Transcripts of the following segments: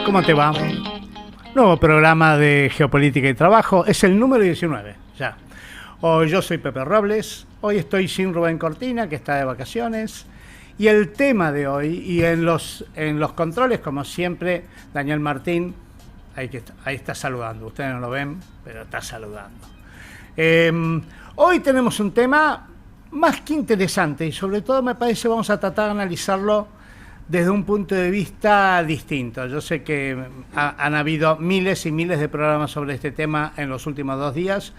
¿Cómo te va? Nuevo programa de Geopolítica y Trabajo. Es el número 19, ya. Hoy yo soy Pepe Robles. Hoy estoy sin Rubén Cortina, que está de vacaciones. Y el tema de hoy, y en los controles, como siempre, Daniel Martín, ahí está saludando. Ustedes no lo ven, pero está saludando. Hoy tenemos un tema más que interesante y sobre todo me parece vamos a tratar de analizarlo desde un punto de vista distinto. Yo sé que han habido miles y miles de programas sobre este tema en los últimos 2 días,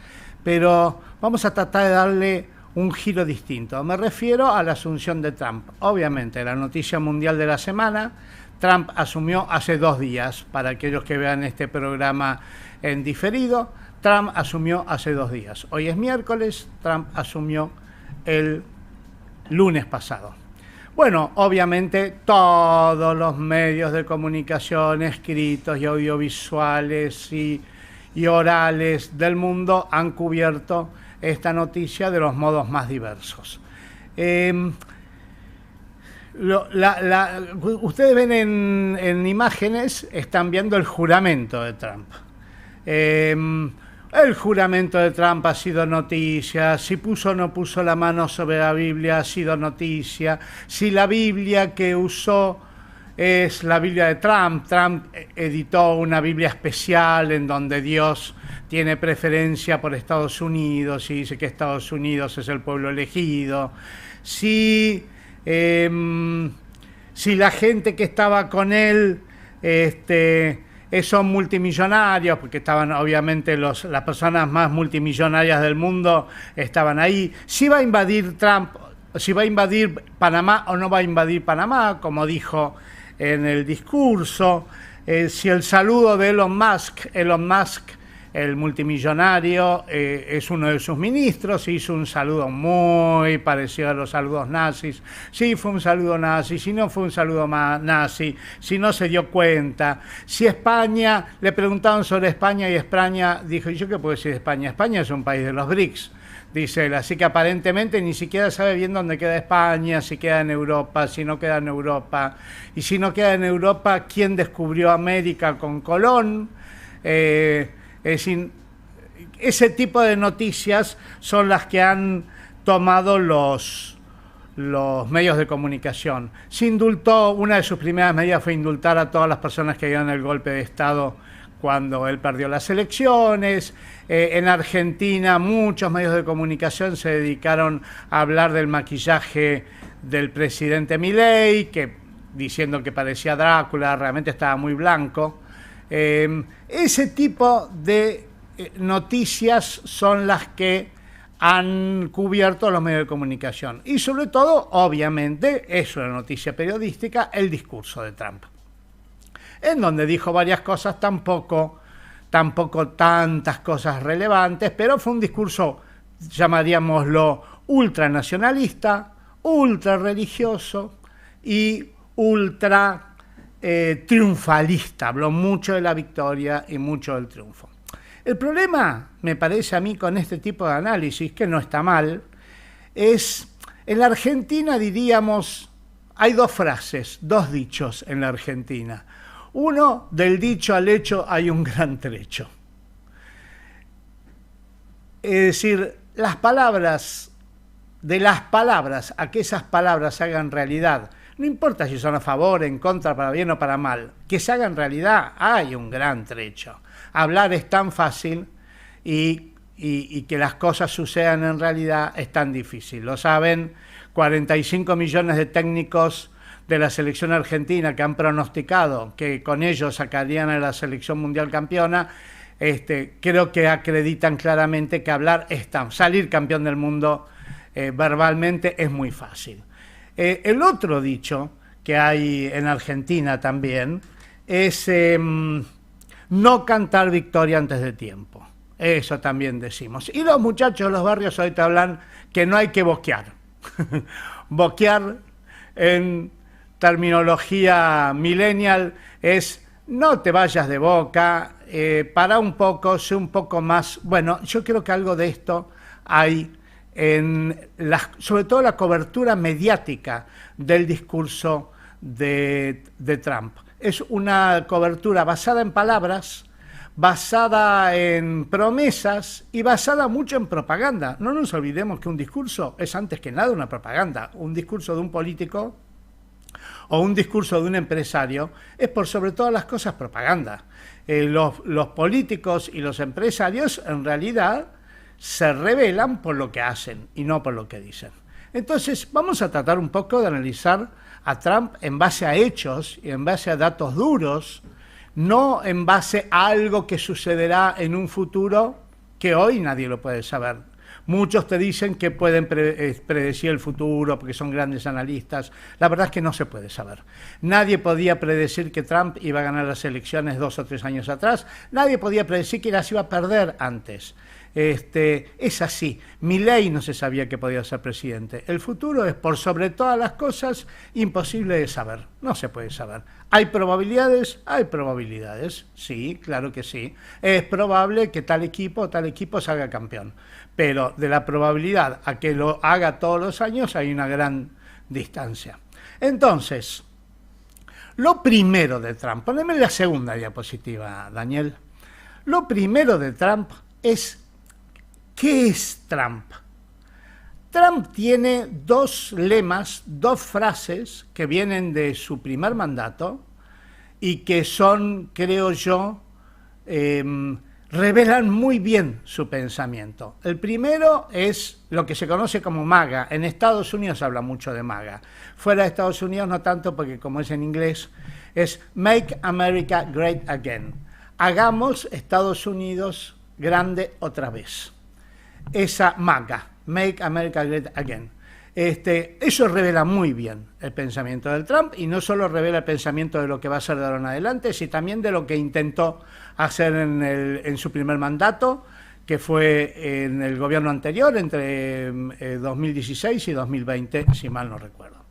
pero vamos a tratar de darle un giro distinto. Me refiero a la asunción de Trump. Obviamente, la noticia mundial de la semana, Trump asumió hace 2 días. Para aquellos que vean este programa en diferido, Trump asumió hace 2 días. Hoy es miércoles, Trump asumió el lunes pasado. Bueno, obviamente todos los medios de comunicación, escritos y audiovisuales y orales del mundo han cubierto esta noticia de los modos más diversos. Ustedes ven en imágenes, están viendo el juramento de Trump. El juramento de Trump ha sido noticia, si puso o no puso la mano sobre la Biblia ha sido noticia, si la Biblia que usó es la Biblia de Trump, Trump editó una Biblia especial en donde Dios tiene preferencia por Estados Unidos y dice que Estados Unidos es el pueblo elegido, si la gente que estaba con él son multimillonarios, porque estaban obviamente las personas más multimillonarias del mundo estaban ahí. Si va a invadir Trump, si va a invadir Panamá o no va a invadir Panamá, como dijo en el discurso. Si el saludo de Elon Musk, el multimillonario, es uno de sus ministros, hizo un saludo muy parecido a los saludos nazis. Si fue un saludo nazi, si no fue un saludo nazi, si no se dio cuenta. Si España, le preguntaron sobre España y España dijo, ¿y yo qué puedo decir de España? España es un país de los BRICS, dice él, así que aparentemente ni siquiera sabe bien dónde queda España, si queda en Europa, si no queda en Europa. Y si no queda en Europa, ¿quién descubrió América con Colón? Es decir, ese tipo de noticias son las que han tomado los medios de comunicación. Se indultó, una de sus primeras medidas fue indultar a todas las personas que dieron el golpe de Estado cuando él perdió las elecciones. En Argentina muchos medios de comunicación se dedicaron a hablar del maquillaje del presidente Milei, que diciendo que parecía Drácula, realmente estaba muy blanco. Ese tipo de noticias son las que han cubierto los medios de comunicación y sobre todo, obviamente, es una noticia periodística, el discurso de Trump, en donde dijo varias cosas, tampoco tantas cosas relevantes, pero fue un discurso, llamaríamoslo, ultranacionalista, ultra religioso y ultra triunfalista. Habló mucho de la victoria y mucho del triunfo. El problema, me parece a mí, con este tipo de análisis, que no está mal, es, en la Argentina diríamos, hay 2 frases, 2 dichos en la Argentina. Uno, del dicho al hecho hay un gran trecho. Es decir, de las palabras a que esas palabras se hagan realidad, no importa si son a favor, en contra, para bien o para mal, que se hagan realidad, hay un gran trecho. Hablar es tan fácil y que las cosas sucedan en realidad es tan difícil. Lo saben 45 millones de técnicos de la selección argentina que han pronosticado que con ellos sacarían a la selección mundial campeona. Creo que acreditan claramente que salir campeón del mundo verbalmente es muy fácil. El otro dicho que hay en Argentina también es no cantar victoria antes de tiempo. Eso también decimos. Y los muchachos de los barrios hoy te hablan que no hay que boquear. Boquear en terminología millennial es no te vayas de boca, para un poco, sé un poco más. Bueno, yo creo que algo de esto hay sobre todo la cobertura mediática del discurso de Trump. Es una cobertura basada en palabras, basada en promesas y basada mucho en propaganda. No nos olvidemos que un discurso es antes que nada una propaganda. Un discurso de un político o un discurso de un empresario es por sobre todas las cosas propaganda. Los políticos y los empresarios en realidad se revelan por lo que hacen y no por lo que dicen. Entonces vamos a tratar un poco de analizar a Trump en base a hechos y en base a datos duros, no en base a algo que sucederá en un futuro que hoy nadie lo puede saber. Muchos te dicen que pueden predecir el futuro porque son grandes analistas. La verdad es que no se puede saber. Nadie podía predecir que Trump iba a ganar las elecciones 2 o 3 años atrás. Nadie podía predecir que las iba a perder antes. Es así. Milei no se sabía que podía ser presidente. El futuro es, por sobre todas las cosas, imposible de saber. No se puede saber. ¿Hay probabilidades? Hay probabilidades. Sí, claro que sí. Es probable que tal equipo salga campeón. Pero de la probabilidad a que lo haga todos los años hay una gran distancia. Entonces, lo primero de Trump, poneme la segunda diapositiva, Daniel. Lo primero de Trump es, ¿qué es Trump? Trump tiene 2 lemas, 2 frases que vienen de su primer mandato y que son, creo yo, revelan muy bien su pensamiento. El primero es lo que se conoce como MAGA. En Estados Unidos se habla mucho de MAGA. Fuera de Estados Unidos no tanto, porque como es en inglés, es Make America Great Again. Hagamos Estados Unidos grande otra vez. Esa MAGA, Make America Great Again. Eso revela muy bien el pensamiento del Trump, y no solo revela el pensamiento de lo que va a hacer de ahora en adelante, sino también de lo que intentó hacer en su primer mandato, que fue en el gobierno anterior, entre 2016 y 2020, si mal no recuerdo.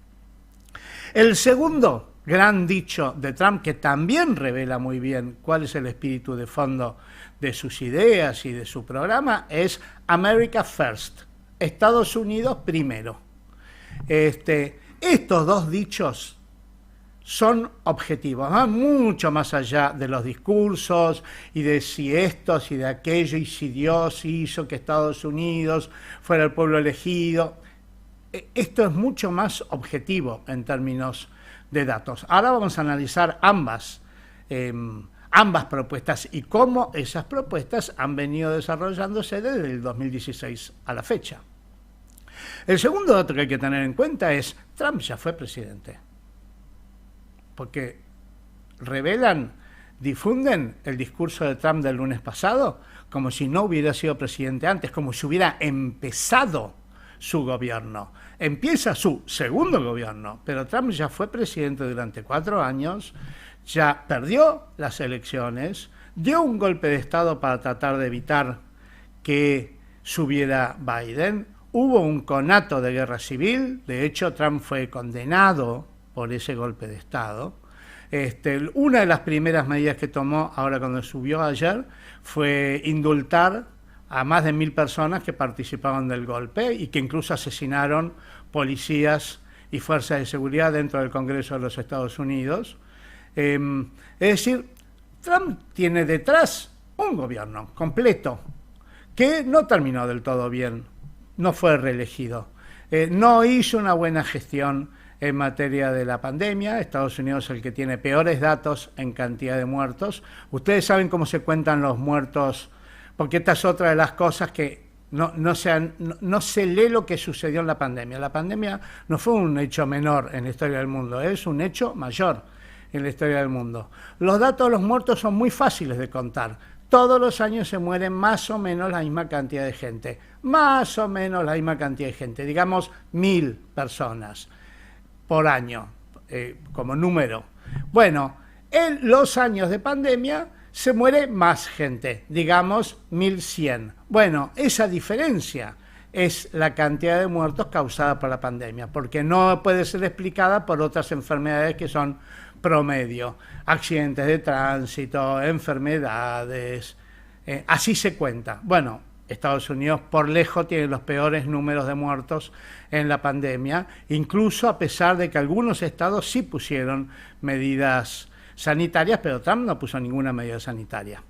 El segundo gran dicho de Trump, que también revela muy bien cuál es el espíritu de fondo de sus ideas y de su programa, es America First, Estados Unidos primero. Estos 2 dichos son objetivos, van mucho más allá de los discursos y de si esto, si de aquello, y si Dios hizo que Estados Unidos fuera el pueblo elegido. Esto es mucho más objetivo en términos de datos. Ahora vamos a analizar ambas propuestas y cómo esas propuestas han venido desarrollándose desde el 2016 a la fecha. El segundo dato que hay que tener en cuenta es, Trump ya fue presidente. Porque difunden el discurso de Trump del lunes pasado como si no hubiera sido presidente antes, como si hubiera empezado su gobierno. Empieza su segundo gobierno, pero Trump ya fue presidente durante 4 años, ya perdió las elecciones, dio un golpe de Estado para tratar de evitar que subiera Biden. Hubo un conato de guerra civil, de hecho Trump fue condenado por ese golpe de Estado. Una de las primeras medidas que tomó, ahora cuando subió ayer, fue indultar a más de 1.000 personas que participaban del golpe y que incluso asesinaron policías y fuerzas de seguridad dentro del Congreso de los Estados Unidos. Es decir, Trump tiene detrás un gobierno completo que no terminó del todo bien. No fue reelegido, no hizo una buena gestión en materia de la pandemia. Estados Unidos es el que tiene peores datos en cantidad de muertos. Ustedes saben cómo se cuentan los muertos, porque esta es otra de las cosas que no se lee lo que sucedió en la pandemia. La pandemia no fue un hecho menor en la historia del mundo, es un hecho mayor en la historia del mundo. Los datos de los muertos son muy fáciles de contar. Todos los años se mueren más o menos la misma cantidad de gente. Más o menos la misma cantidad de gente. Digamos 1.000 personas por año, como número. Bueno, en los años de pandemia se muere más gente. Digamos 1.100. Bueno, esa diferencia es la cantidad de muertos causada por la pandemia, porque no puede ser explicada por otras enfermedades que son promedio, accidentes de tránsito, enfermedades, así se cuenta. Bueno, Estados Unidos por lejos tiene los peores números de muertos en la pandemia, incluso a pesar de que algunos estados sí pusieron medidas sanitarias, pero Trump no puso ninguna medida sanitaria.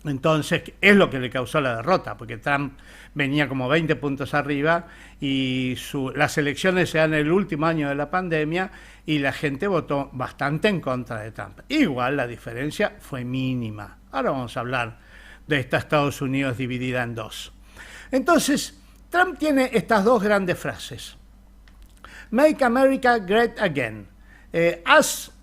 Entonces, es lo que le causó la derrota, porque Trump venía como 20 puntos arriba y las elecciones se dan en el último año de la pandemia y la gente votó bastante en contra de Trump. Igual la diferencia fue mínima. Ahora vamos a hablar de esta Estados Unidos dividida en dos. Entonces, Trump tiene estas dos grandes frases. Make America Great Again.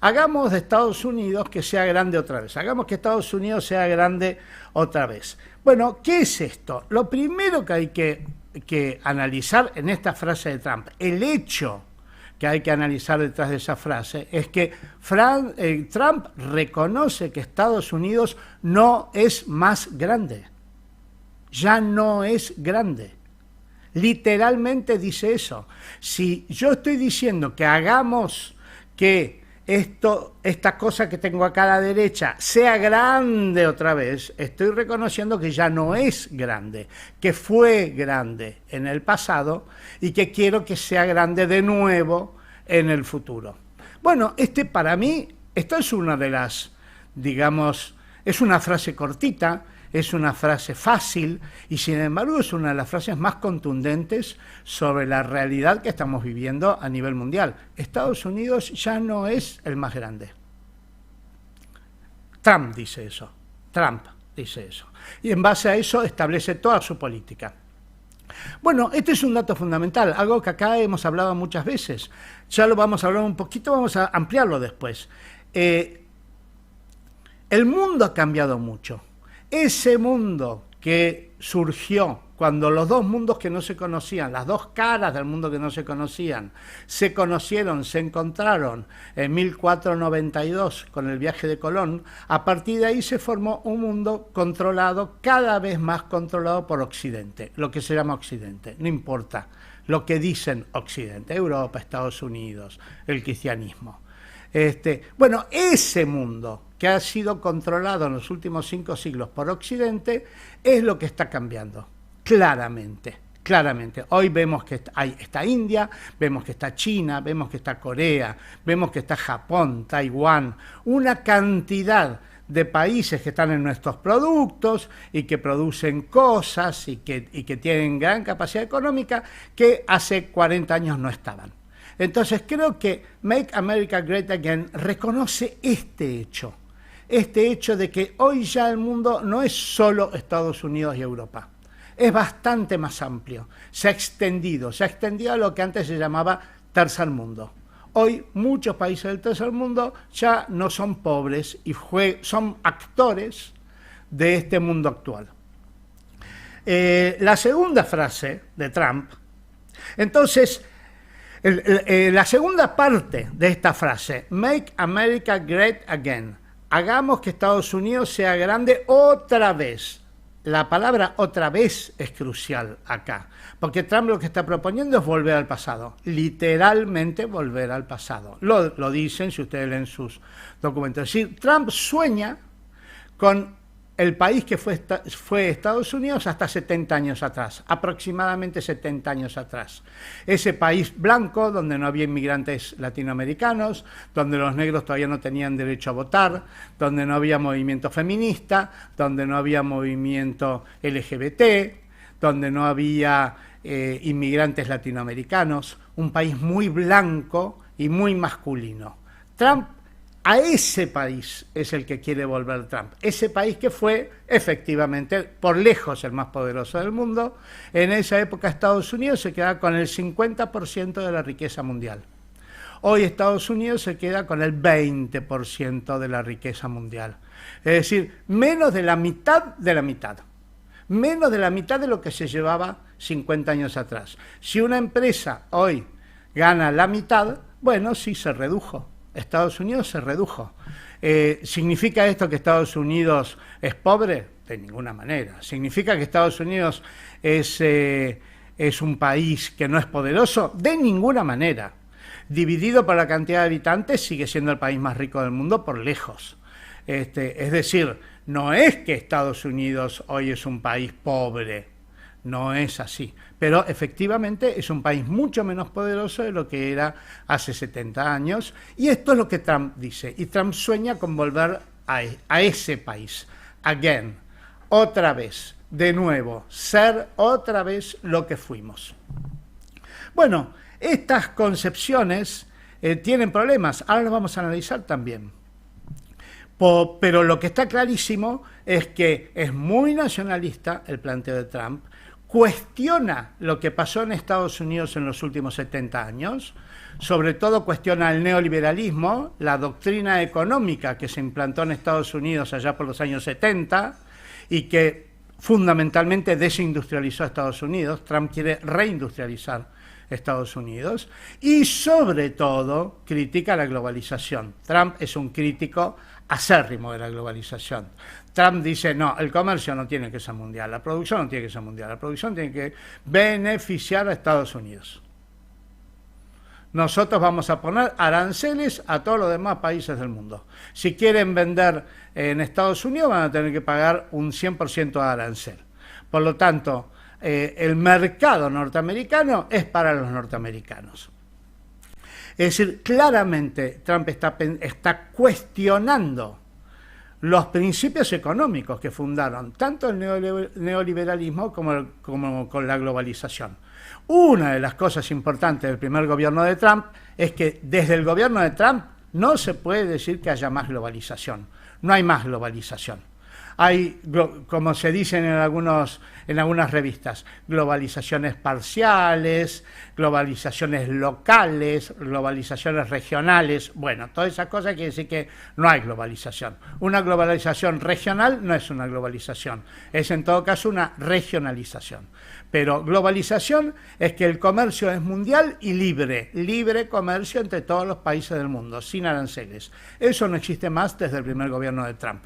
Hagamos de Estados Unidos que sea grande otra vez. Hagamos que Estados Unidos sea grande otra vez. Bueno, ¿qué es esto? Lo primero que hay que analizar en esta frase de Trump, el hecho que hay que analizar detrás de esa frase, es que Trump reconoce que Estados Unidos no es más grande. Ya no es grande. Literalmente dice eso. Si yo estoy diciendo que hagamos que esta cosa que tengo acá a la derecha sea grande otra vez, estoy reconociendo que ya no es grande, que fue grande en el pasado y que quiero que sea grande de nuevo en el futuro. Bueno, para mí, esta es una de las, digamos, es una frase cortita, es una frase fácil y sin embargo es una de las frases más contundentes sobre la realidad que estamos viviendo a nivel mundial. Estados Unidos ya no es el más grande. Trump dice eso. Y en base a eso establece toda su política. Bueno, este es un dato fundamental, algo que acá hemos hablado muchas veces. Ya lo vamos a hablar un poquito, vamos a ampliarlo después. El mundo ha cambiado mucho. Ese mundo que surgió cuando los dos mundos que no se conocían, las dos caras del mundo que no se conocían, se conocieron, se encontraron en 1492 con el viaje de Colón, a partir de ahí se formó un mundo controlado, cada vez más controlado por Occidente, lo que se llama Occidente, no importa lo que dicen Occidente, Europa, Estados Unidos, el cristianismo. Bueno, ese mundo que ha sido controlado en los últimos 5 siglos por Occidente es lo que está cambiando, claramente. Hoy vemos que está India, vemos que está China, vemos que está Corea, vemos que está Japón, Taiwán, una cantidad de países que están en nuestros productos y que producen cosas y que tienen gran capacidad económica que hace 40 años no estaban. Entonces creo que Make America Great Again reconoce este hecho de que hoy ya el mundo no es solo Estados Unidos y Europa, es bastante más amplio, se ha extendido a lo que antes se llamaba tercer mundo. Hoy muchos países del tercer mundo ya no son pobres y son actores de este mundo actual. La segunda frase de Trump, entonces, la segunda parte de esta frase, Make America Great Again, hagamos que Estados Unidos sea grande otra vez. La palabra otra vez es crucial acá, porque Trump lo que está proponiendo es volver al pasado, literalmente volver al pasado. Lo dicen si ustedes leen sus documentos. Es decir, Trump sueña con el país que fue Estados Unidos hasta 70 años atrás, aproximadamente 70 años atrás. Ese país blanco donde no había inmigrantes latinoamericanos, donde los negros todavía no tenían derecho a votar, donde no había movimiento feminista, donde no había movimiento LGBT, donde no había inmigrantes latinoamericanos, un país muy blanco y muy masculino. Trump a ese país es el que quiere volver Trump. Ese país que fue, efectivamente, por lejos el más poderoso del mundo. En esa época Estados Unidos se quedaba con el 50% de la riqueza mundial. Hoy Estados Unidos se queda con el 20% de la riqueza mundial. Es decir, menos de la mitad de la mitad. Menos de la mitad de lo que se llevaba 50 años atrás. Si una empresa hoy gana la mitad, bueno, sí se redujo. Estados Unidos se redujo. ¿Significa esto que Estados Unidos es pobre? De ninguna manera. ¿Significa que Estados Unidos es un país que no es poderoso? De ninguna manera. Dividido por la cantidad de habitantes, sigue siendo el país más rico del mundo por lejos. Es decir, No es que Estados Unidos hoy es un país pobre, no es así, pero efectivamente es un país mucho menos poderoso de lo que era hace 70 años, y esto es lo que Trump dice, y Trump sueña con volver a ese país, again, otra vez, de nuevo, ser otra vez lo que fuimos. Bueno, estas concepciones tienen problemas, ahora los vamos a analizar también. Pero lo que está clarísimo es que es muy nacionalista el planteo de Trump, cuestiona lo que pasó en Estados Unidos en los últimos 70 años, sobre todo cuestiona el neoliberalismo, la doctrina económica que se implantó en Estados Unidos allá por los años 70 y que fundamentalmente desindustrializó a Estados Unidos. Trump quiere reindustrializar Estados Unidos y sobre todo critica la globalización. Trump es un crítico acérrimo de la globalización. Trump dice, no, el comercio no tiene que ser mundial, la producción no tiene que ser mundial, la producción tiene que beneficiar a Estados Unidos. Nosotros vamos a poner aranceles a todos los demás países del mundo. Si quieren vender en Estados Unidos van a tener que pagar un 100% de arancel. Por lo tanto, el mercado norteamericano es para los norteamericanos. Es decir, claramente Trump está cuestionando los principios económicos que fundaron tanto el neoliberalismo como con la globalización. Una de las cosas importantes del primer gobierno de Trump es que desde el gobierno de Trump no se puede decir que haya más globalización. No hay más globalización. Hay, como se dice en algunas revistas, globalizaciones parciales, globalizaciones locales, globalizaciones regionales. Bueno, todas esas cosas quiere decir que no hay globalización. Una globalización regional no es una globalización, es en todo caso una regionalización. Pero globalización es que el comercio es mundial y libre comercio entre todos los países del mundo, sin aranceles. Eso no existe más desde el primer gobierno de Trump.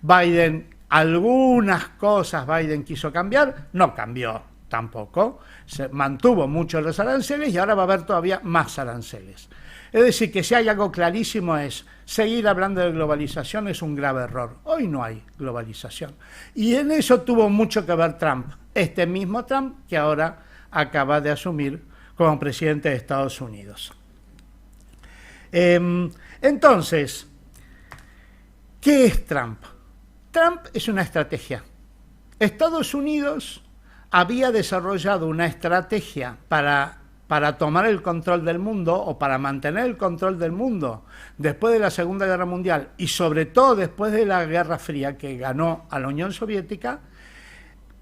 Biden, algunas cosas Biden quiso cambiar, no cambió tampoco, se mantuvo mucho los aranceles y ahora va a haber todavía más aranceles. Es decir, que si hay algo clarísimo es, seguir hablando de globalización es un grave error. Hoy no hay globalización. Y en eso tuvo mucho que ver Trump, este mismo Trump que ahora acaba de asumir como presidente de Estados Unidos. Entonces, ¿qué es Trump? Trump es una estrategia. Estados Unidos había desarrollado una estrategia para tomar el control del mundo o para mantener el control del mundo después de la Segunda Guerra Mundial y sobre todo después de la Guerra Fría que ganó a la Unión Soviética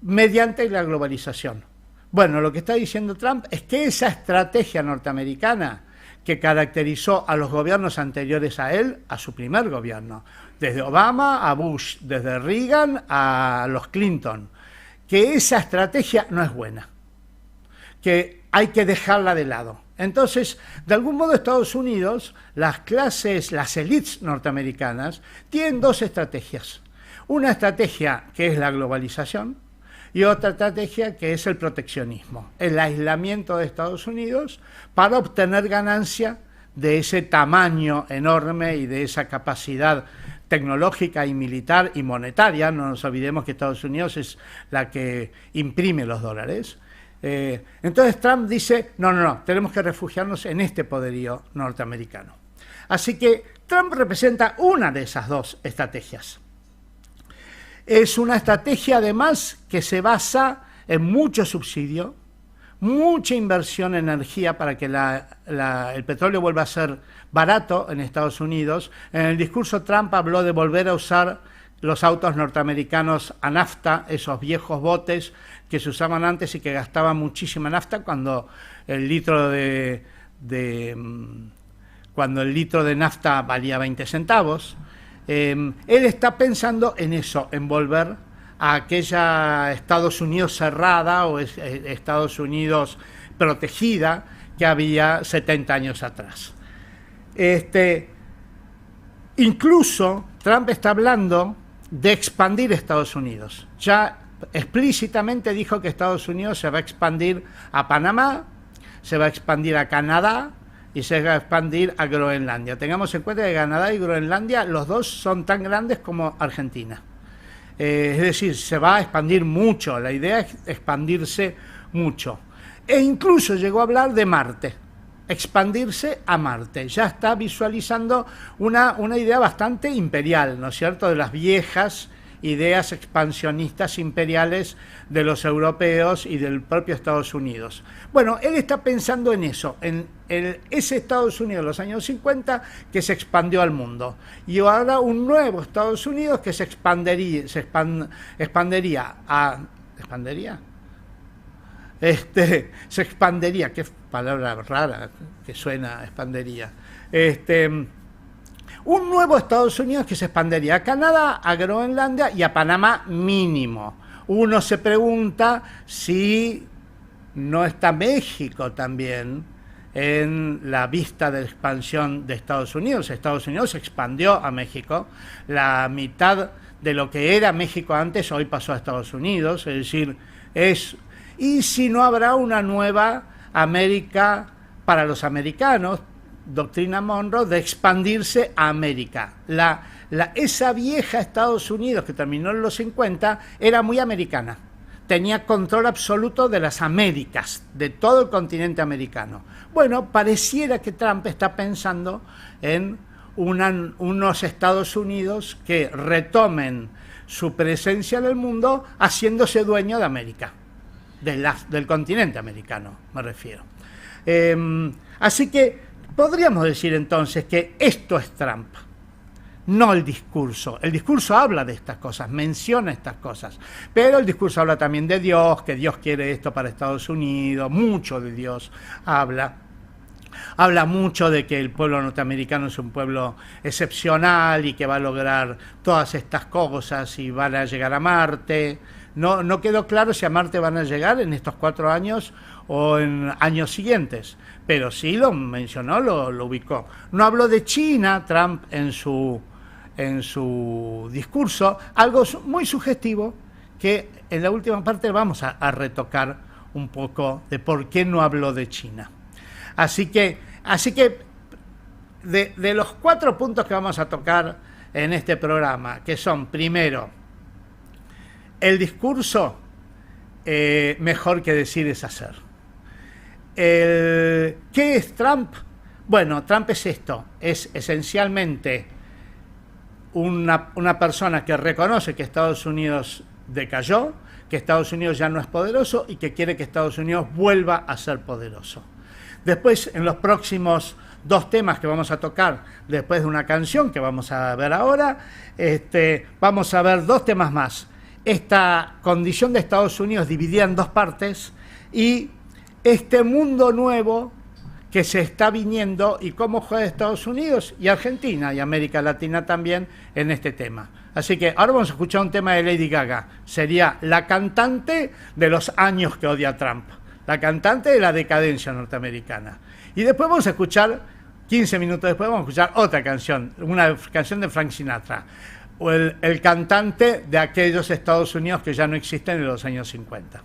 mediante la globalización. Bueno, lo que está diciendo Trump es que esa estrategia norteamericana que caracterizó a los gobiernos anteriores a él, a su primer gobierno, desde Obama a Bush, desde Reagan a los Clinton, que esa estrategia no es buena, que hay que dejarla de lado. Entonces, de algún modo Estados Unidos, las élites norteamericanas, tienen dos estrategias. Una estrategia que es la globalización y otra estrategia que es el proteccionismo, el aislamiento de Estados Unidos para obtener ganancia de ese tamaño enorme y de esa capacidad tecnológica y militar y monetaria. No nos olvidemos que Estados Unidos es la que imprime los dólares. Entonces Trump dice, no, tenemos que refugiarnos en este poderío norteamericano. Así que Trump representa una de esas dos estrategias. Es una estrategia además que se basa en mucho subsidio, mucha inversión en energía para que el petróleo vuelva a ser barato en Estados Unidos. En el discurso Trump habló de volver a usar los autos norteamericanos a nafta, esos viejos botes que se usaban antes y que gastaban muchísima nafta cuando el litro de nafta valía 20 centavos. Él está pensando en eso, en volver a aquella Estados Unidos cerrada o Estados Unidos protegida que había 70 años atrás. Incluso Trump está hablando de expandir Estados Unidos. Ya explícitamente dijo que Estados Unidos se va a expandir a Panamá, se va a expandir a Canadá y se va a expandir a Groenlandia. Tengamos en cuenta que Canadá y Groenlandia, los dos son tan grandes como Argentina. Es decir, se va a expandir mucho, la idea es expandirse mucho. E incluso llegó a hablar de Marte, expandirse a Marte. Ya está visualizando una idea bastante imperial, ¿no es cierto?, de las viejas ideas expansionistas imperiales de los europeos y del propio Estados Unidos. Bueno, él está pensando en eso, en ese Estados Unidos de los años 50 que se expandió al mundo. Y ahora un nuevo Estados Unidos que se expandería a... ¿Expandería? Se expandería, qué palabra rara que suena, expandería. Un nuevo Estados Unidos que se expandería a Canadá, a Groenlandia y a Panamá mínimo. Uno se pregunta si no está México también en la vista de expansión de Estados Unidos. Estados Unidos se expandió a México. La mitad de lo que era México antes hoy pasó a Estados Unidos. Es decir, es... Y si no habrá una nueva América para los americanos, doctrina Monroe, de expandirse a América. Esa vieja Estados Unidos que terminó en los 50 era muy americana. Tenía control absoluto de las Américas, de todo el continente americano. Bueno, pareciera que Trump está pensando en unos Estados Unidos que retomen su presencia en el mundo haciéndose dueño de América, del continente americano, me refiero. Así que podríamos decir entonces que esto es Trump, no el discurso. El discurso habla de estas cosas, menciona estas cosas, pero el discurso habla también de Dios, que Dios quiere esto para Estados Unidos, mucho de Dios habla. Habla mucho de que el pueblo norteamericano es un pueblo excepcional y que va a lograr todas estas cosas y van a llegar a Marte. No quedó claro si a Marte van a llegar en estos 4 años o en años siguientes, pero sí lo mencionó, lo ubicó. No habló de China, Trump, en su discurso, algo muy sugestivo que en la última parte vamos a retocar un poco de por qué no habló de China. Así que de los 4 puntos que vamos a tocar en este programa, que son, primero, el discurso, mejor que decir es hacer. ¿Qué es Trump? Bueno, Trump es esto, es esencialmente una persona que reconoce que Estados Unidos decayó, que Estados Unidos ya no es poderoso y que quiere que Estados Unidos vuelva a ser poderoso. Después, en los próximos 2 temas que vamos a tocar, después de una canción que vamos a ver ahora, vamos a ver 2 temas más. Esta condición de Estados Unidos dividida en 2 partes y este mundo nuevo que se está viniendo y cómo juega Estados Unidos y Argentina y América Latina también en este tema. Así que ahora vamos a escuchar un tema de Lady Gaga. Sería la cantante de los años que odia Trump, la cantante de la decadencia norteamericana. Y después vamos a escuchar, 15 minutos después, vamos a escuchar otra canción, una canción de Frank Sinatra, o el cantante de aquellos Estados Unidos que ya no existen en los años 50.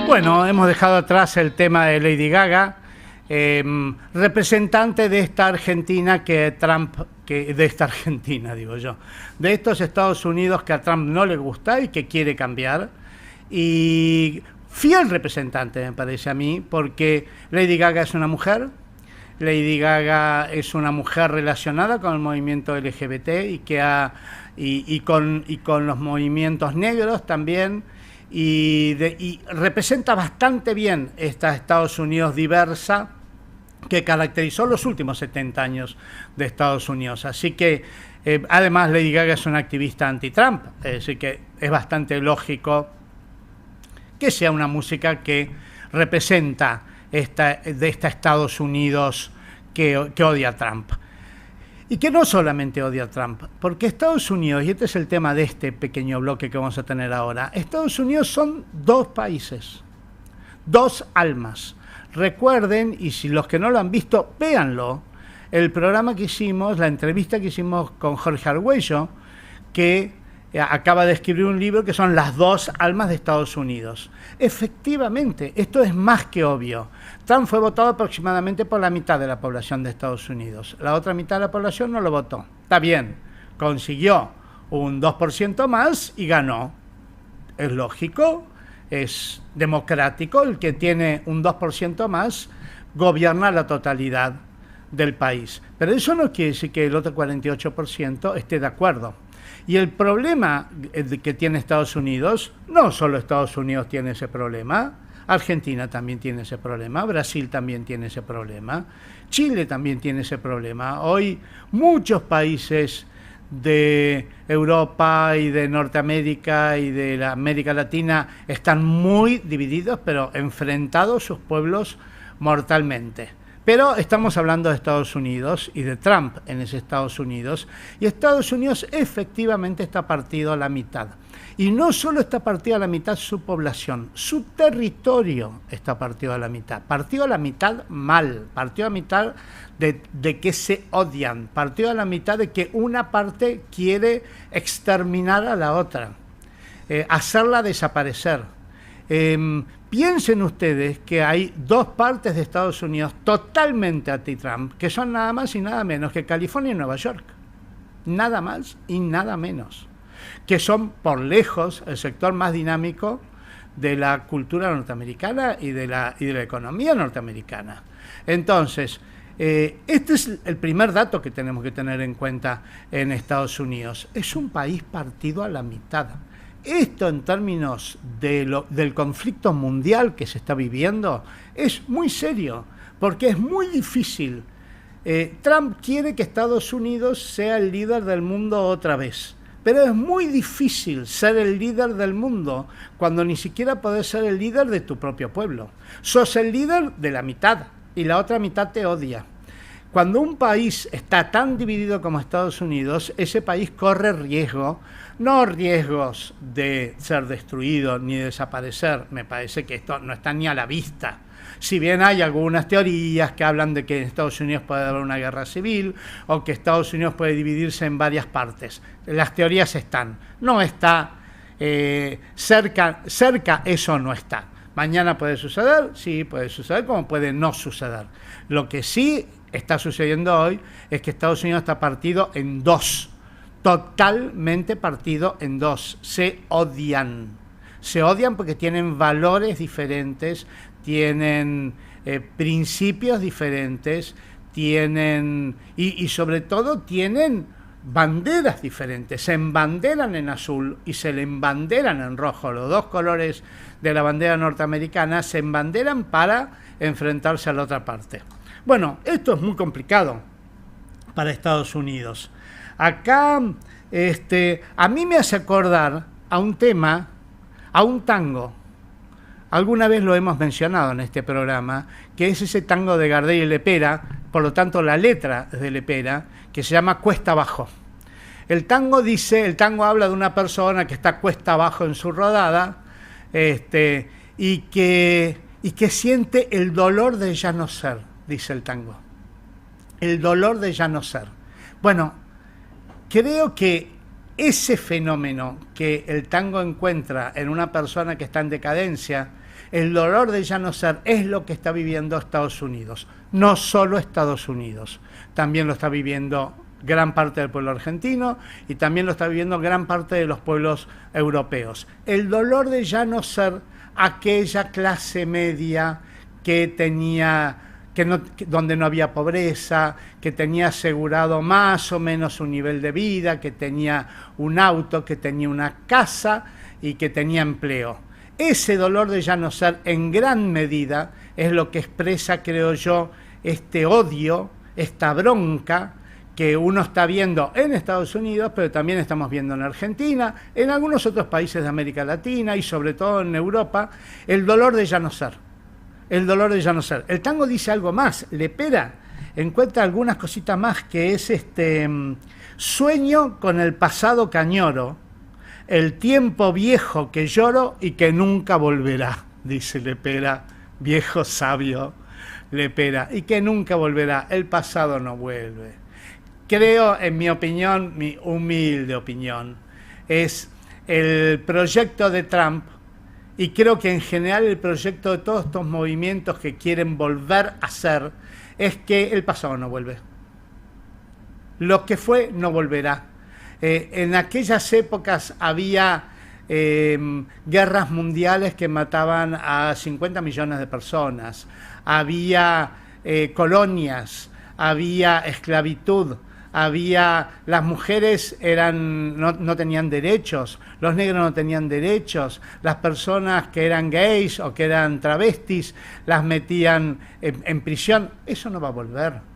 Bueno, hemos dejado atrás el tema de Lady Gaga, representante de esta Argentina de estos Estados Unidos que a Trump no le gusta y que quiere cambiar, y fiel representante me parece a mí, porque Lady Gaga es una mujer, Lady Gaga es una mujer relacionada con el movimiento LGBT y con los movimientos negros también, y representa bastante bien esta Estados Unidos diversa que caracterizó los últimos 70 años de Estados Unidos. Así que, además, Lady Gaga es una activista anti-Trump, es decir, que es bastante lógico que sea una música que representa esta Estados Unidos que odia a Trump. Y que no solamente odia a Trump, porque Estados Unidos, y este es el tema de este pequeño bloque que vamos a tener ahora, Estados Unidos son dos países, dos almas. Recuerden, y si los que no lo han visto, véanlo, el programa que hicimos, la entrevista que hicimos con Jorge Argüello, que acaba de escribir un libro que son Las dos almas de Estados Unidos. Efectivamente, esto es más que obvio. Trump fue votado aproximadamente por la mitad de la población de Estados Unidos. La otra mitad de la población no lo votó. Está bien, consiguió un 2% más y ganó. Es lógico, es democrático, el que tiene un 2% más gobierna la totalidad del país. Pero eso no quiere decir que el otro 48% esté de acuerdo. Y el problema que tiene Estados Unidos, no solo Estados Unidos tiene ese problema, Argentina también tiene ese problema, Brasil también tiene ese problema, Chile también tiene ese problema. Hoy muchos países de Europa y de Norteamérica y de la América Latina están muy divididos, pero enfrentados sus pueblos mortalmente. Pero estamos hablando de Estados Unidos y de Trump en ese Estados Unidos, y Estados Unidos efectivamente está partido a la mitad. Y no solo está partido a la mitad su población, su territorio está partido a la mitad. Partido a la mitad mal, partido a la mitad de que se odian, partido a la mitad de que una parte quiere exterminar a la otra, hacerla desaparecer. Piensen ustedes que hay dos partes de Estados Unidos totalmente anti-Trump, que son nada más y nada menos que California y Nueva York. Nada más y nada menos. Que son por lejos el sector más dinámico de la cultura norteamericana y de la economía norteamericana. Entonces, este es el primer dato que tenemos que tener en cuenta en Estados Unidos. Es un país partido a la mitad. Esto en términos del conflicto mundial que se está viviendo es muy serio, porque es muy difícil. Trump quiere que Estados Unidos sea el líder del mundo otra vez, pero es muy difícil ser el líder del mundo cuando ni siquiera podés ser el líder de tu propio pueblo. Sos el líder de la mitad y la otra mitad te odia. Cuando un país está tan dividido como Estados Unidos, ese país corre riesgo, no riesgos de ser destruido ni de desaparecer. Me parece que esto no está ni a la vista. Si bien hay algunas teorías que hablan de que en Estados Unidos puede haber una guerra civil o que Estados Unidos puede dividirse en varias partes. Las teorías están. No está cerca eso no está. Mañana puede suceder, sí, puede suceder, como puede no suceder. Lo que sí está sucediendo hoy es que Estados Unidos está partido en dos, totalmente partido en dos. Se odian porque tienen valores diferentes, tienen principios diferentes, tienen y sobre todo tienen banderas diferentes. Se embanderan en azul y se le embanderan en rojo. Los dos colores de la bandera norteamericana se embanderan para enfrentarse a la otra parte. Bueno, esto es muy complicado para Estados Unidos. Acá, a mí me hace acordar a un tema, a un tango. Alguna vez lo hemos mencionado en este programa, que es ese tango de Gardel y Lepera, por lo tanto la letra es de Lepera, que se llama Cuesta Abajo. El tango habla de una persona que está cuesta abajo en su rodada, y que siente el dolor de ya no ser, dice el tango. El dolor de ya no ser. Bueno, creo que ese fenómeno que el tango encuentra en una persona que está en decadencia, el dolor de ya no ser, es lo que está viviendo Estados Unidos. No solo Estados Unidos, también lo está viviendo gran parte del pueblo argentino y también lo está viviendo gran parte de los pueblos europeos. El dolor de ya no ser aquella clase media que tenía, donde no había pobreza, que tenía asegurado más o menos un nivel de vida, que tenía un auto, que tenía una casa y que tenía empleo. Ese dolor de ya no ser, en gran medida, es lo que expresa, creo yo, este odio, esta bronca que uno está viendo en Estados Unidos, pero también estamos viendo en Argentina, en algunos otros países de América Latina y sobre todo en Europa, el dolor de ya no ser. El dolor de ya no ser. El tango dice algo más, Lepera encuentra algunas cositas más, que es sueño con el pasado que añoro, el tiempo viejo que lloro y que nunca volverá, dice Lepera, viejo sabio Lepera, y que nunca volverá, el pasado no vuelve. Creo, en mi opinión, mi humilde opinión, es el proyecto de Trump, y creo que en general el proyecto de todos estos movimientos que quieren volver a ser, es que el pasado no vuelve. Lo que fue no volverá. En aquellas épocas había guerras mundiales que mataban a 50 millones de personas, había colonias, había esclavitud, las mujeres no tenían derechos, los negros no tenían derechos, las personas que eran gays o que eran travestis las metían en prisión. Eso no va a volver.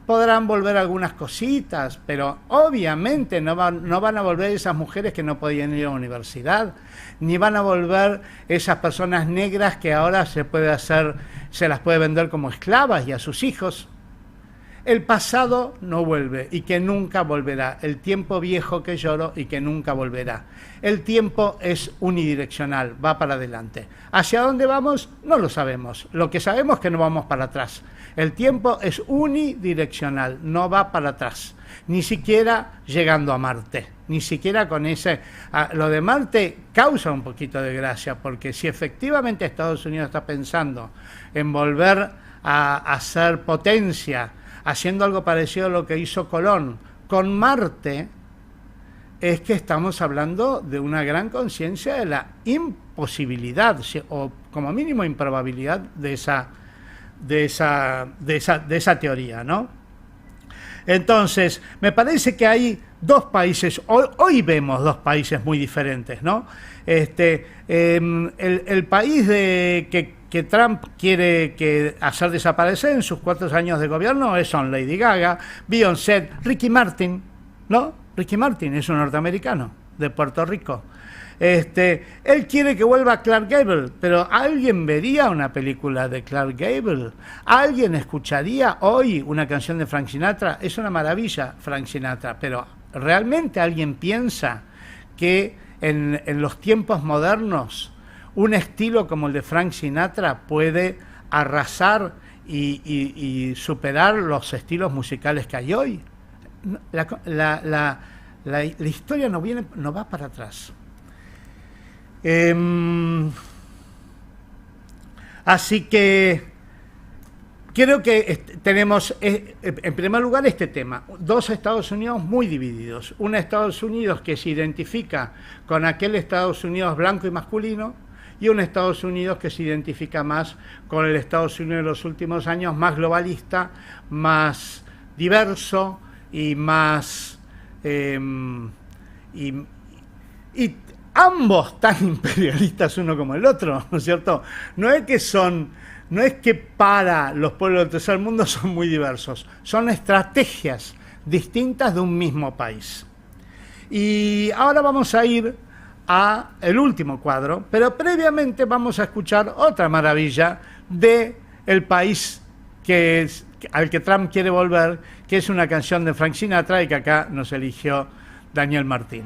Podrán volver algunas cositas, pero obviamente no van a volver esas mujeres que no podían ir a la universidad, ni van a volver esas personas negras que ahora se las puede vender como esclavas y a sus hijos. El pasado no vuelve y que nunca volverá. El tiempo viejo que lloro y que nunca volverá. El tiempo es unidireccional, va para adelante. ¿Hacia dónde vamos? No lo sabemos. Lo que sabemos es que no vamos para atrás. El tiempo es unidireccional, no va para atrás. Ni siquiera llegando a Marte. Ni siquiera con ese... Lo de Marte causa un poquito de gracia, porque si efectivamente Estados Unidos está pensando en volver a ser potencia, haciendo algo parecido a lo que hizo Colón con Marte, es que estamos hablando de una gran conciencia de la imposibilidad, o como mínimo improbabilidad de esa teoría, ¿no? Entonces, me parece que hay dos países, hoy vemos dos países muy diferentes, ¿no? El país que Trump quiere hacer desaparecer en sus 4 años de gobierno son Lady Gaga, Beyoncé, Ricky Martin, ¿no? Ricky Martin es un norteamericano de Puerto Rico. Él quiere que vuelva Clark Gable, pero ¿alguien vería una película de Clark Gable? ¿Alguien escucharía hoy una canción de Frank Sinatra? Es una maravilla Frank Sinatra, pero ¿realmente alguien piensa que en los tiempos modernos un estilo como el de Frank Sinatra puede arrasar y superar los estilos musicales que hay hoy? La historia no va para atrás. Así que creo que tenemos, en primer lugar, este tema. Dos Estados Unidos muy divididos. Un Estados Unidos que se identifica con aquel Estados Unidos blanco y masculino, y un Estados Unidos que se identifica más con el Estados Unidos de los últimos años, más globalista, más diverso y más... y ambos tan imperialistas uno como el otro, ¿no es cierto? No es que para los pueblos del tercer mundo son muy diversos, son estrategias distintas de un mismo país. Y ahora vamos a ir a el último cuadro, pero previamente vamos a escuchar otra maravilla de el país al que Trump quiere volver, que es una canción de Frank Sinatra y que acá nos eligió Daniel Martín.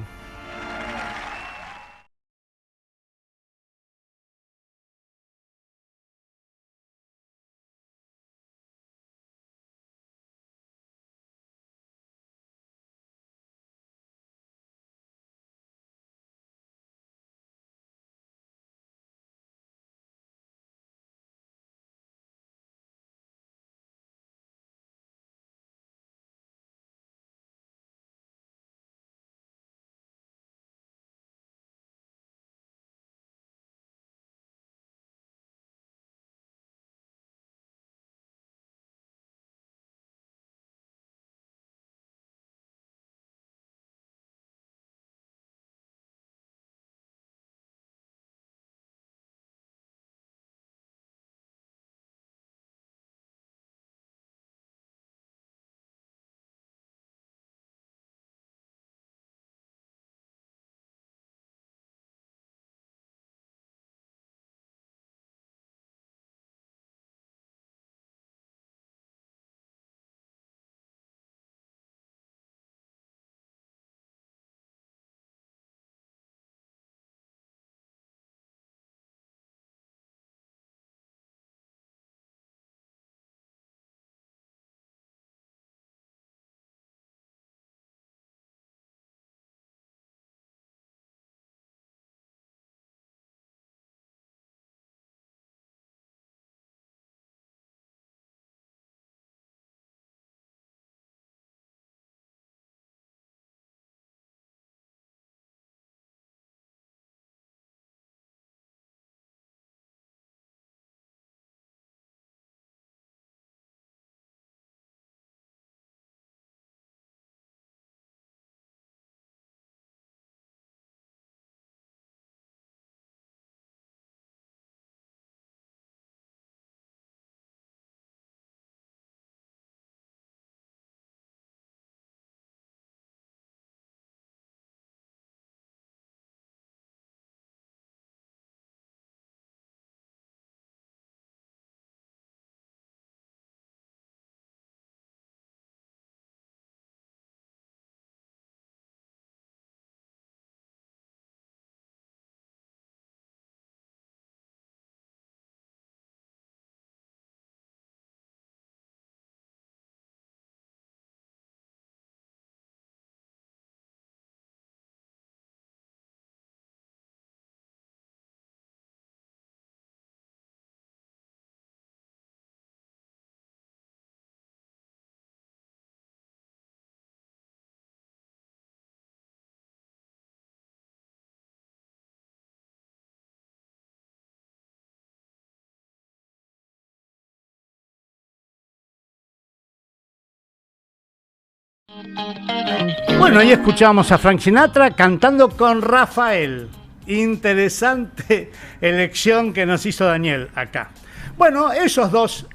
Bueno, ahí escuchábamos a Frank Sinatra cantando con Rafael. Interesante elección que nos hizo Daniel acá. Bueno, esas dos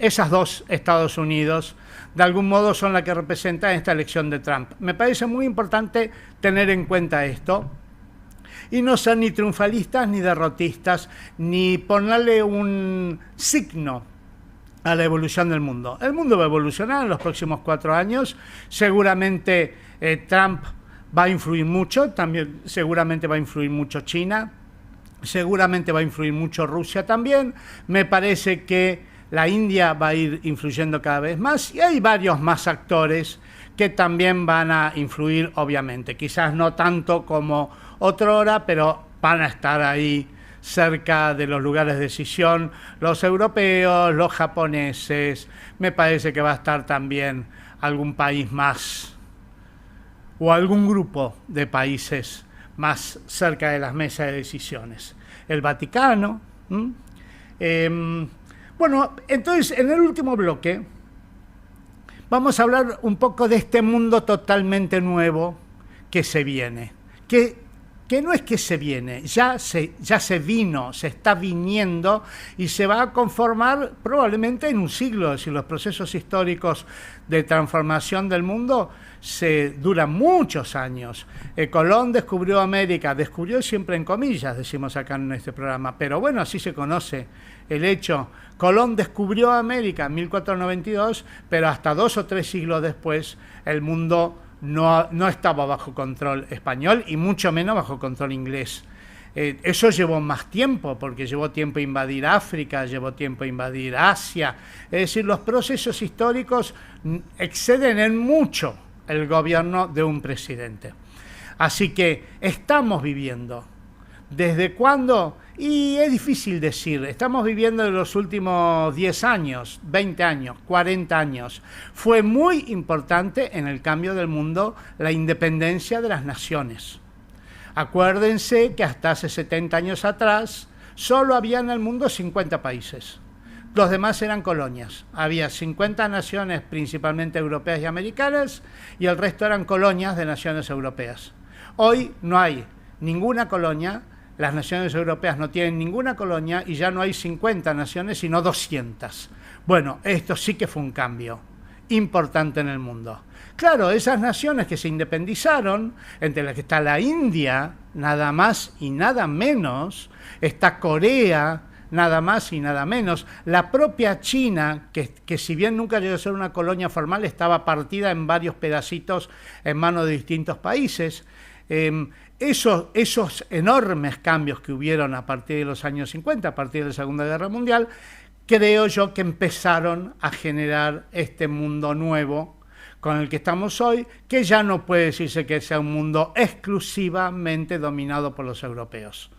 Estados Unidos, de algún modo son la que representan esta elección de Trump. Me parece muy importante tener en cuenta esto y no ser ni triunfalistas ni derrotistas, ni ponerle un signo a la evolución del mundo. El mundo va a evolucionar en los próximos 4 años. Seguramente Trump va a influir mucho, también seguramente va a influir mucho China, seguramente va a influir mucho Rusia también. Me parece que la India va a ir influyendo cada vez más y hay varios más actores que también van a influir, obviamente. Quizás no tanto como otrora, pero van a estar ahí cerca de los lugares de decisión, los europeos, los japoneses. Me parece que va a estar también algún país más o algún grupo de países más cerca de las mesas de decisiones. El Vaticano. Bueno, entonces en el último bloque vamos a hablar un poco de este mundo totalmente nuevo que se viene, que no es que se viene, ya se vino, se está viniendo y se va a conformar probablemente en un siglo. Si los procesos históricos de transformación del mundo duran muchos años. Colón descubrió América, descubrió siempre en comillas, decimos acá en este programa, pero bueno, así se conoce el hecho. Colón descubrió América en 1492, pero hasta 2 o 3 siglos después el mundo no estaba bajo control español y mucho menos bajo control inglés. Eso llevó más tiempo, porque llevó tiempo invadir África, llevó tiempo invadir Asia. Es decir, los procesos históricos exceden en mucho el gobierno de un presidente. Así que estamos viviendo. ¿Desde cuándo? Y es difícil decir, estamos viviendo en los últimos 10 años, 20 años, 40 años. Fue muy importante en el cambio del mundo la independencia de las naciones. Acuérdense que hasta hace 70 años atrás solo había en el mundo 50 países. Los demás eran colonias. Había 50 naciones principalmente europeas y americanas y el resto eran colonias de naciones europeas. Hoy no hay ninguna colonia. Las naciones europeas no tienen ninguna colonia y ya no hay 50 naciones, sino 200. Bueno, esto sí que fue un cambio importante en el mundo. Claro, esas naciones que se independizaron, entre las que está la India, nada más y nada menos, está Corea, nada más y nada menos, la propia China, que si bien nunca llegó a ser una colonia formal, estaba partida en varios pedacitos en manos de distintos países. Esos enormes cambios que hubieron a partir de los años 50, a partir de la Segunda Guerra Mundial, creo yo que empezaron a generar este mundo nuevo con el que estamos hoy, que ya no puede decirse que sea un mundo exclusivamente dominado por los europeos.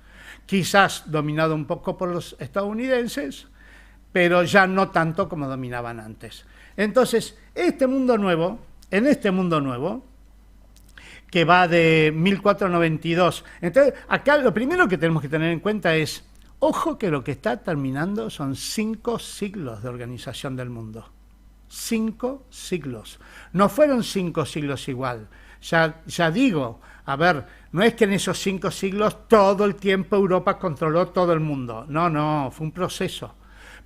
Quizás dominado un poco por los estadounidenses, pero ya no tanto como dominaban antes. Entonces, en este mundo nuevo, que va de 1492. Entonces, acá lo primero que tenemos que tener en cuenta es, ojo que lo que está terminando son 5 siglos de organización del mundo. 5 siglos. No fueron 5 siglos igual. Ya digo, a ver, no es que en esos 5 siglos todo el tiempo Europa controló todo el mundo. No, fue un proceso.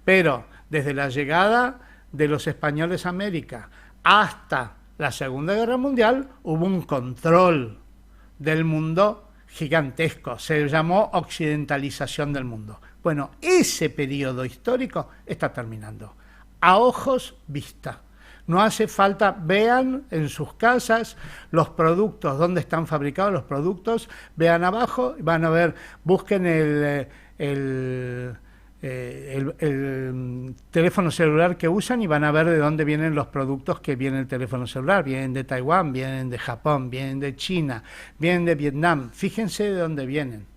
Pero desde la llegada de los españoles a América hasta la Segunda Guerra Mundial hubo un control del mundo gigantesco, se llamó occidentalización del mundo. Bueno, ese periodo histórico está terminando, a ojos vista. No hace falta, vean en sus casas los productos, dónde están fabricados los productos, vean abajo, van a ver, busquen el teléfono celular que usan y van a ver de dónde vienen los productos que viene el teléfono celular. Vienen de Taiwán, vienen de Japón, vienen de China, vienen de Vietnam. Fíjense de dónde vienen.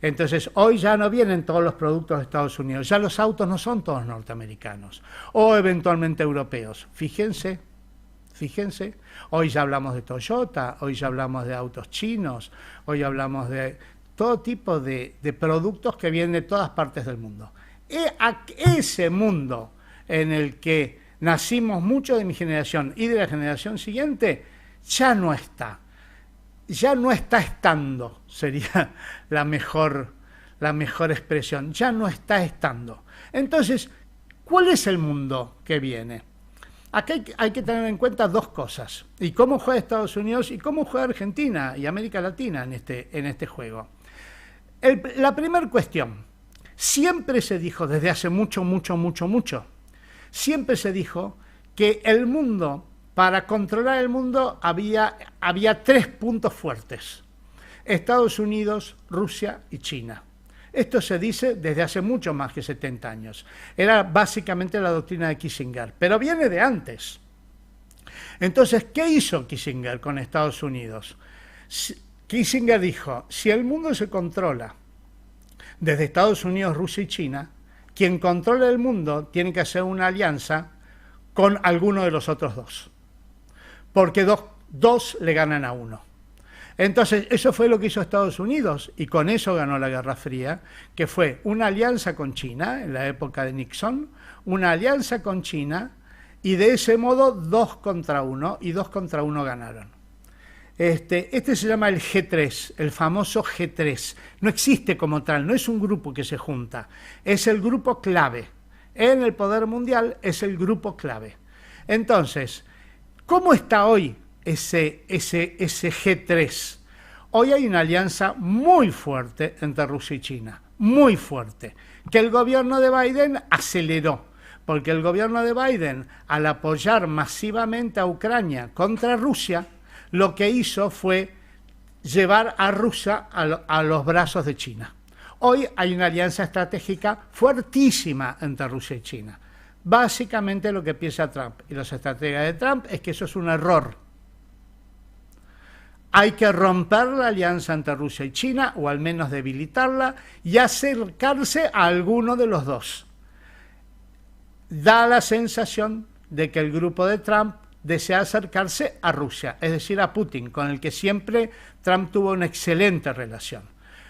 Entonces, hoy ya no vienen todos los productos de Estados Unidos, ya los autos no son todos norteamericanos o eventualmente europeos. Fíjense, hoy ya hablamos de Toyota, hoy ya hablamos de autos chinos, hoy hablamos de todo tipo de productos que vienen de todas partes del mundo. Ese mundo en el que nacimos muchos de mi generación y de la generación siguiente, ya no está. Ya no está estando, sería la mejor expresión. Ya no está estando. Entonces, ¿cuál es el mundo que viene? Aquí hay que tener en cuenta dos cosas. Y cómo juega Estados Unidos y cómo juega Argentina y América Latina en este juego. La primera cuestión. Siempre se dijo, desde hace mucho, siempre se dijo que el mundo, para controlar el mundo, había 3 puntos fuertes. Estados Unidos, Rusia y China. Esto se dice desde hace mucho más que 70 años. Era básicamente la doctrina de Kissinger, pero viene de antes. Entonces, ¿qué hizo Kissinger con Estados Unidos? Kissinger dijo, si el mundo se controla desde Estados Unidos, Rusia y China, quien controla el mundo tiene que hacer una alianza con alguno de los otros dos, porque dos le ganan a uno. Entonces, eso fue lo que hizo Estados Unidos y con eso ganó la Guerra Fría, que fue una alianza con China en la época de Nixon, una alianza con China y de ese modo 2 contra 1 y 2 contra 1 ganaron. Este se llama el G3, el famoso G3. No existe como tal, no es un grupo que se junta, es el grupo clave. En el poder mundial es el grupo clave. Entonces, ¿cómo está hoy ese G3? Hoy hay una alianza muy fuerte entre Rusia y China, muy fuerte, que el gobierno de Biden aceleró, porque el gobierno de Biden, al apoyar masivamente a Ucrania contra Rusia, lo que hizo fue llevar a Rusia a los brazos de China. Hoy hay una alianza estratégica fuertísima entre Rusia y China. Básicamente lo que piensa Trump y los estrategas de Trump es que eso es un error. Hay que romper la alianza entre Rusia y China, o al menos debilitarla, y acercarse a alguno de los dos. Da la sensación de que el grupo de Trump desea acercarse a Rusia, es decir, a Putin, con el que siempre Trump tuvo una excelente relación.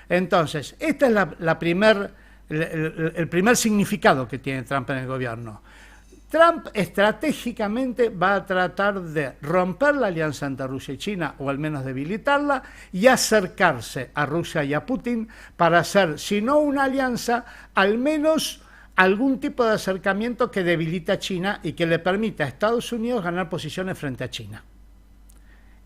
Entonces, este es el primer significado que tiene Trump en el gobierno. Trump estratégicamente va a tratar de romper la alianza entre Rusia y China, o al menos debilitarla, y acercarse a Rusia y a Putin para hacer, si no una alianza, al menos algún tipo de acercamiento que debilite a China y que le permita a Estados Unidos ganar posiciones frente a China.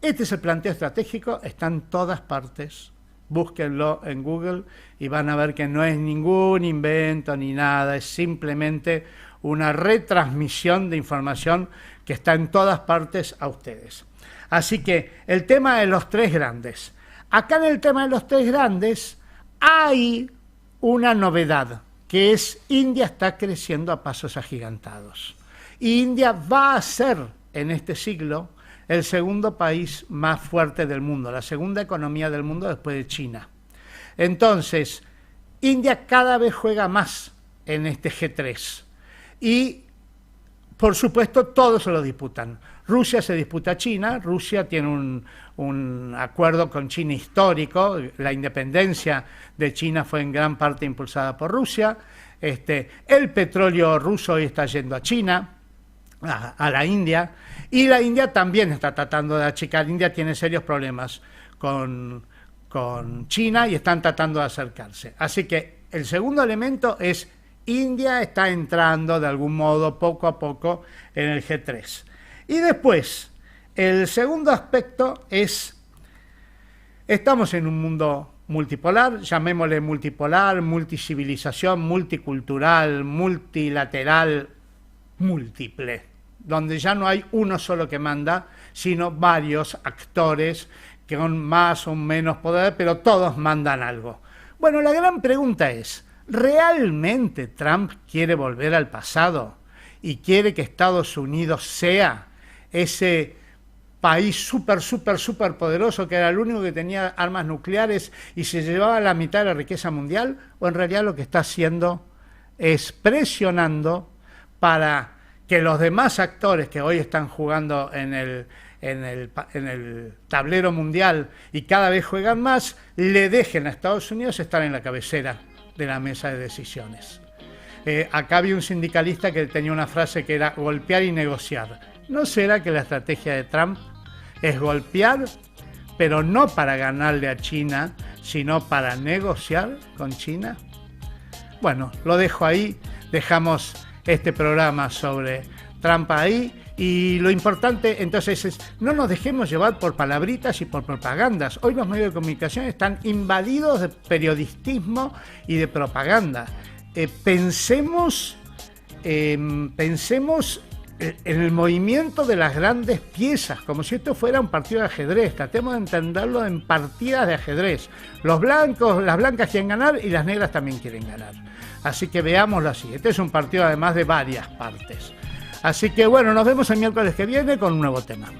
Este es el planteo estratégico, está en todas partes. Búsquenlo en Google y van a ver que no es ningún invento ni nada, es simplemente una retransmisión de información que está en todas partes a ustedes. Así que el tema de los 3 grandes. Acá en el tema de los 3 grandes hay una novedad, que es India está creciendo a pasos agigantados. Y India va a ser en este siglo el segundo país más fuerte del mundo, la segunda economía del mundo después de China. Entonces, India cada vez juega más en este G3. Y, por supuesto, todos se lo disputan. Rusia se disputa a China, Rusia tiene un acuerdo con China histórico, la independencia de China fue en gran parte impulsada por Rusia, el petróleo ruso hoy está yendo a China, a la India, y la India también está tratando de achicar. India tiene serios problemas con China y están tratando de acercarse. Así que el segundo elemento es India está entrando de algún modo poco a poco en el G3. Y después, el segundo aspecto es, estamos en un mundo multipolar, llamémosle multipolar, multicivilización, multicultural, multilateral, múltiple, donde ya no hay uno solo que manda, sino varios actores que con más o menos poder, pero todos mandan algo. Bueno, la gran pregunta es, ¿realmente Trump quiere volver al pasado y quiere que Estados Unidos sea ese país súper poderoso que era el único que tenía armas nucleares y se llevaba la mitad de la riqueza mundial? ¿O en realidad lo que está haciendo es presionando para que los demás actores que hoy están jugando en el tablero mundial y cada vez juegan más, le dejen a Estados Unidos estar en la cabecera de la mesa de decisiones? Acá había un sindicalista que tenía una frase que era golpear y negociar. ¿No será que la estrategia de Trump es golpear, pero no para ganarle a China, sino para negociar con China. Bueno, lo dejo ahí, dejamos este programa sobre Trump ahí. Y lo importante entonces es, no nos dejemos llevar por palabritas y por propagandas. Hoy los medios de comunicación están invadidos de periodismo y de propaganda. Pensemos en el movimiento de las grandes piezas, como si esto fuera un partido de ajedrez. Tratemos de entenderlo en partidas de ajedrez. Las blancas quieren ganar y las negras también quieren ganar. Así que veámoslo así. Este es un partido además de varias partes. Así que bueno, nos vemos el miércoles que viene con un nuevo tema.